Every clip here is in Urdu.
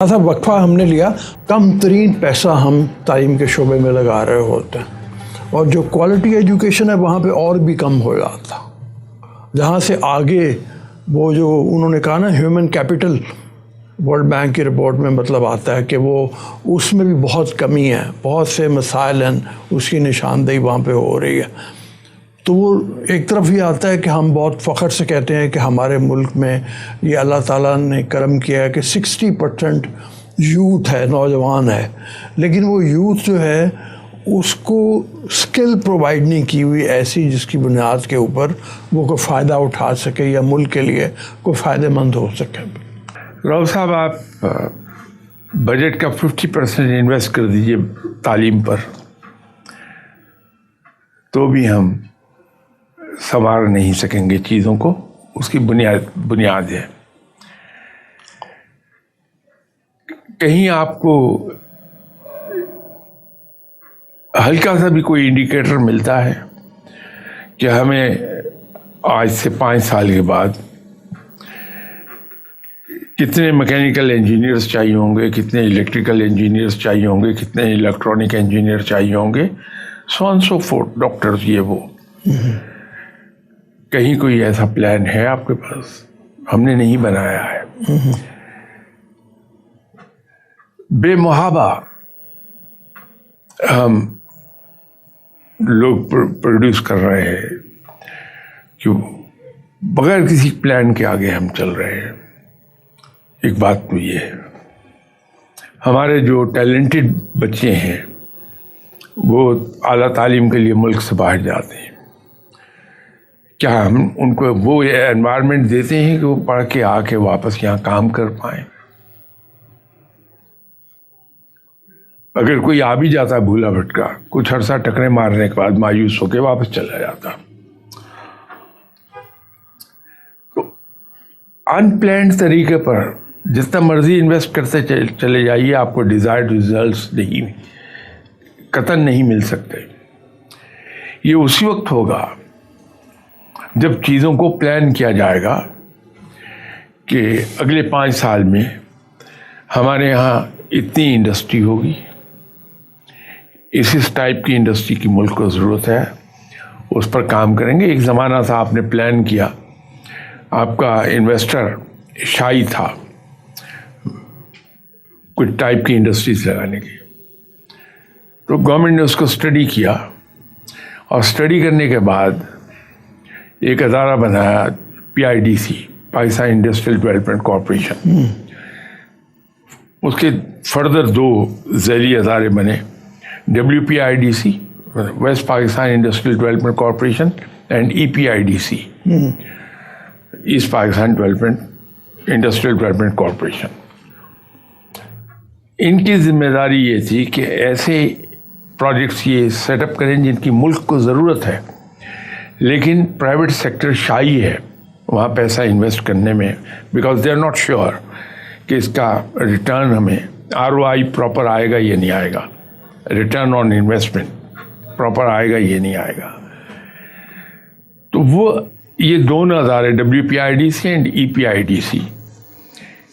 ایسا وقفہ ہم نے لیا، کم ترین پیسہ ہم تعلیم کے شعبے میں لگا رہے ہوتے ہیں اور جو کوالٹی ایجوکیشن ہے وہاں پہ اور بھی کم ہو جاتا. جہاں سے آگے وہ جو انہوں نے کہا نا ہیومن کیپٹل، ورلڈ بینک کی رپورٹ میں مطلب آتا ہے کہ وہ اس میں بھی بہت کمی ہے، بہت سے مسائل ہیں، اس کی نشاندہی وہاں پہ ہو رہی ہے. تو وہ ایک طرف یہ آتا ہے کہ ہم بہت فخر سے کہتے ہیں کہ ہمارے ملک میں یہ اللہ تعالیٰ نے کرم کیا ہے کہ 60% یوتھ ہے، نوجوان ہے، لیکن وہ یوتھ جو ہے اس کو اسکل پرووائڈ نہیں کی ہوئی ایسی جس کی بنیاد کے اوپر وہ کوئی فائدہ اٹھا سکے یا ملک کے لیے کوئی فائدہ مند ہو سکے. راؤ صاحب، آپ بجٹ کا 50% انویسٹ کر دیجئے تعلیم پر تو بھی ہم سنوار نہیں سکیں گے چیزوں کو. اس کی بنیاد ہے. کہیں آپ کو ہلکا سا بھی کوئی انڈیکیٹر ملتا ہے کہ ہمیں آج سے 5 سال کے بعد کتنے میکینیکل انجینئرز چاہیے ہوں گے، کتنے الیکٹریکل انجینئرز چاہیے ہوں گے، کتنے الیکٹرانک انجینئر چاہیے ہوں گے، سو آن سو فورتھ، ڈاکٹرز، یہ وہ. کہیں کوئی ایسا پلان ہے آپ کے پاس؟ ہم نے نہیں بنایا ہے. بے محابہ ہم لوگ پروڈیوس کر رہے ہیں کہ بغیر کسی پلان کے آگے ہم چل رہے ہیں. ایک بات تو یہ ہے، ہمارے جو ٹیلنٹڈ بچے ہیں وہ اعلیٰ تعلیم کے لیے ملک سے باہر جاتے ہیں. کیا ہم ان کو وہ انوائرمنٹ دیتے ہیں کہ وہ پڑھ کے آ کے واپس یہاں کام کر پائیں؟ اگر کوئی آ بھی جاتا بھولا بھٹکا، کچھ عرصہ ٹکرے مارنے کے بعد مایوس ہو کے واپس چلا جاتا. ان پلانڈ طریقے پر جتنا مرضی انویسٹ کرتے چلے جائیے، آپ کو ڈیزائرڈ ریزلٹس قطعاً نہیں مل سکتے. یہ اسی وقت ہوگا جب چیزوں کو پلان کیا جائے گا کہ اگلے 5 سال میں ہمارے یہاں اتنی انڈسٹری ہوگی، اس ٹائپ کی انڈسٹری کی ملک کو ضرورت ہے، اس پر کام کریں گے. ایک زمانہ تھا آپ نے پلان کیا، آپ کا انویسٹر شائی تھا کچھ ٹائپ کی انڈسٹریز لگانے کی، تو گورنمنٹ نے اس کو اسٹڈی کیا اور اسٹڈی کرنے کے بعد ایک ادارہ بنایا، PIDC، Pakistan industrial development corporation. اس کے فردر 2 ذیلی ادارے بنے، WPIDC، west Pakistan industrial development corporation, and EPIDC، east Pakistan industrial development corporation. ان کی ذمہ داری یہ تھی کہ ایسے پروجیکٹس یہ سیٹ اپ کریں جن کی ملک کو ضرورت ہے، لیکن پرائیویٹ سیکٹر شائی ہے وہاں پیسہ انویسٹ کرنے میں، because they are not sure کہ اس کا ریٹرن ہمیں ROI پراپر آئے گا یا نہیں آئے گا، ریٹرن آن انویسٹمنٹ پراپر آئے گا یہ نہیں آئے گا. تو وہ یہ دونوں ادارے WPIDC اینڈ EPIDC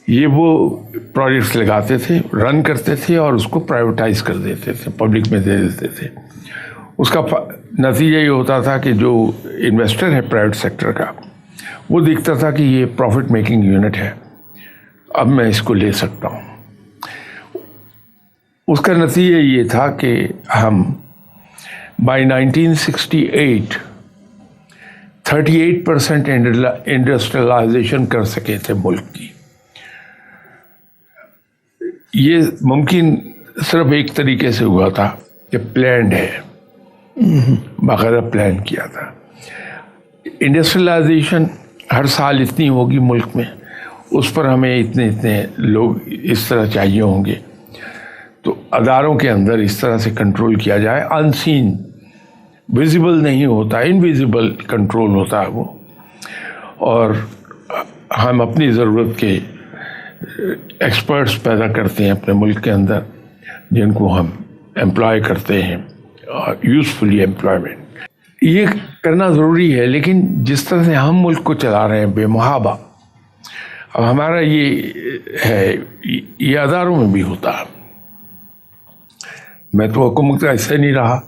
یہ وہ پروجیکٹس لگاتے تھے، رن کرتے تھے اور اس کو پرائیویٹائز کر دیتے تھے، پبلک میں دے دیتے تھے. اس کا نتیجہ یہ ہوتا تھا کہ جو انویسٹر ہے پرائیویٹ سیکٹر کا، وہ دیکھتا تھا کہ یہ پروفٹ میکنگ یونٹ ہے، اب میں اس کو لے سکتا ہوں. اس کا نتیجہ یہ تھا کہ ہم بائی 1968 38% انڈسٹریلائزیشن کر سکے تھے ملک کی. یہ ممکن صرف ایک طریقے سے ہوا تھا کہ پلانڈ ہے، باقاعدہ پلان کیا تھا. انڈسٹریلائزیشن ہر سال اتنی ہوگی ملک میں، اس پر ہمیں اتنے لوگ اس طرح چاہیے ہوں گے. تو اداروں کے اندر اس طرح سے کنٹرول کیا جائے، ان سین، ویزیبل نہیں ہوتا، انویزیبل کنٹرول ہوتا ہے وہ. اور ہم اپنی ضرورت کے ایکسپرٹس پیدا کرتے ہیں اپنے ملک کے اندر، جن کو ہم امپلائے کرتے ہیں، یوزفلی امپلائمنٹ. یہ کرنا ضروری ہے، لیکن جس طرح سے ہم ملک کو چلا رہے ہیں بے محابہ، اب ہمارا یہ ہے، یہ اداروں میں بھی ہوتا ہے. میں تو حکومت کا حصہ نہیں رہا،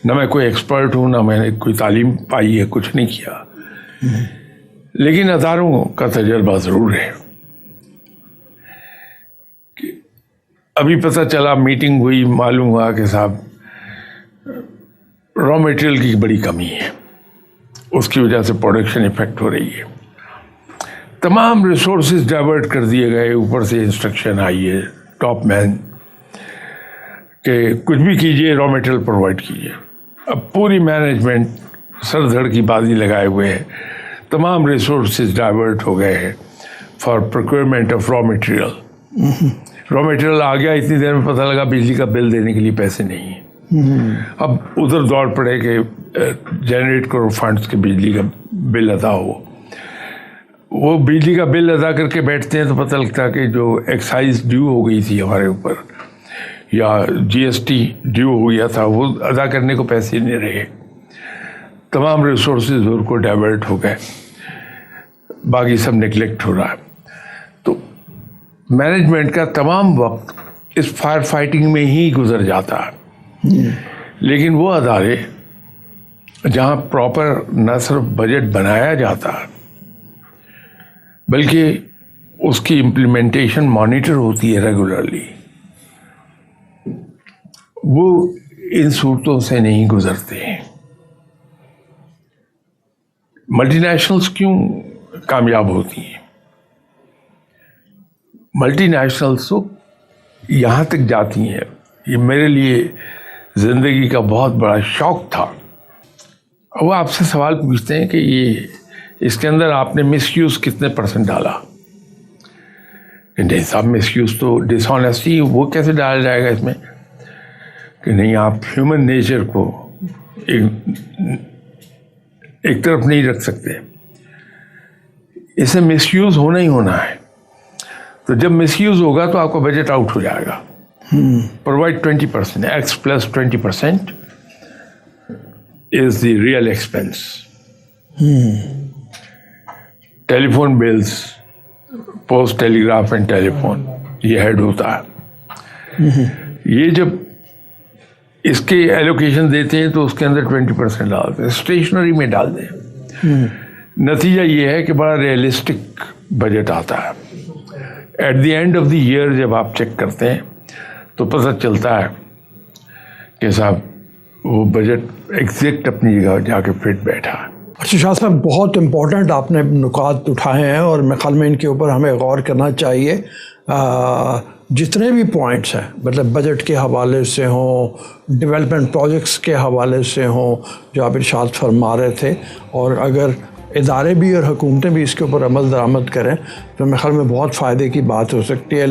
نہ میں کوئی ایکسپرٹ ہوں، نہ میں نے کوئی تعلیم پائی ہے، کچھ نہیں کیا، لیکن اداروں کا تجربہ ضرور ہے. ابھی پتہ چلا، میٹنگ ہوئی، معلوم ہوا کہ صاحب را میٹیریل کی بڑی کمی ہے، اس کی وجہ سے پروڈکشن افیکٹ ہو رہی ہے. تمام ریسورسز ڈائیورٹ کر دیے گئے، اوپر سے انسٹرکشن آئی ہے ٹاپ مین کہ کچھ بھی کیجیے، را میٹیریل پرووائڈ کیجیے. اب پوری مینجمنٹ سر دھڑ کی بازی لگائے ہوئے ہے، تمام ریسورسز ڈائیورٹ ہو گئے ہیں for procurement of raw material. Raw material آ گیا، اتنی دیر میں پتہ لگا بجلی کا بل دینے کے لیے پیسے نہیں ہیں. اب ادھر دوڑ پڑے کہ جنریٹ کرو فنڈس کے بجلی کا بل ادا ہو. وہ بجلی کا بل ادا کر کے بیٹھتے ہیں تو پتہ لگتا ہے کہ جو ایکسائز ڈیو ہو گئی تھی ہمارے اوپر، یا جی ایس ٹی ڈیو ہو گیا تھا، وہ ادا کرنے کو پیسے نہیں رہے. تمام ریسورسز ان کو ڈائیورٹ ہو گئے، باقی سب نگلیکٹ ہو رہا ہے. تو مینجمنٹ کا تمام وقت اس فائر فائٹنگ میں ہی گزر جاتا ہے. لیکن وہ ادارے جہاں پراپر نہ صرف بجٹ بنایا جاتا ہے بلکہ اس کی امپلیمنٹیشن مانیٹر ہوتی ہے ریگولرلی، وہ ان صورتوں سے نہیں گزرتے ہیں. ملٹی نیشنلز کیوں کامیاب ہوتی ہیں؟ ملٹی نیشنلز تو یہاں تک جاتی ہیں، یہ میرے لیے زندگی کا بہت بڑا شوق تھا. وہ آپ سے سوال پوچھتے ہیں کہ یہ اس کے اندر آپ نے مس یوز کتنے % ڈالا؟ کہ نہیں صاحب، مس یوز تو ڈس آنیسٹی، وہ کیسے ڈالا جائے گا اس میں؟ کہ نہیں، آپ ہیومن نیچر کو ایک طرف نہیں رکھ سکتے، اسے مس یوز ہونا ہی ہونا ہے. تو جب مس یوز ہوگا تو آپ کا بجٹ آؤٹ ہو جائے گا. Provide 20%, X plus 20% is the real expense. Telephone bills, post telegraph and telephone, یہ ہیڈ ہوتا ہے. یہ جب اس کے ایلوکیشن دیتے ہیں تو اس کے اندر 20% ڈالتے ہیں، اسٹیشنری میں ڈال دیں. نتیجہ یہ ہے کہ بڑا ریئلسٹک بجٹ آتا ہے. At the end of the year جب آپ چیک کرتے ہیں تو پتہ چلتا ہے کہ صاحب وہ بجٹ ایگزیکٹ اپنی جگہ جا کے فٹ بیٹھا ہے. اچھا شاہ صاحب، بہت امپورٹنٹ آپ نے نکات اٹھائے ہیں اور میں خیال میں ان کے اوپر ہمیں غور کرنا چاہیے. جتنے بھی پوائنٹس ہیں، مطلب بجٹ کے حوالے سے ہوں، ڈیولپمنٹ پروجیکٹس کے حوالے سے ہوں جو آپ ارشاد فرما رہے تھے، اور اگر ادارے بھی اور حکومتیں بھی اس کے اوپر عمل درآمد کریں تو میرے خیال میں بہت فائدے کی بات ہو سکتی ہے.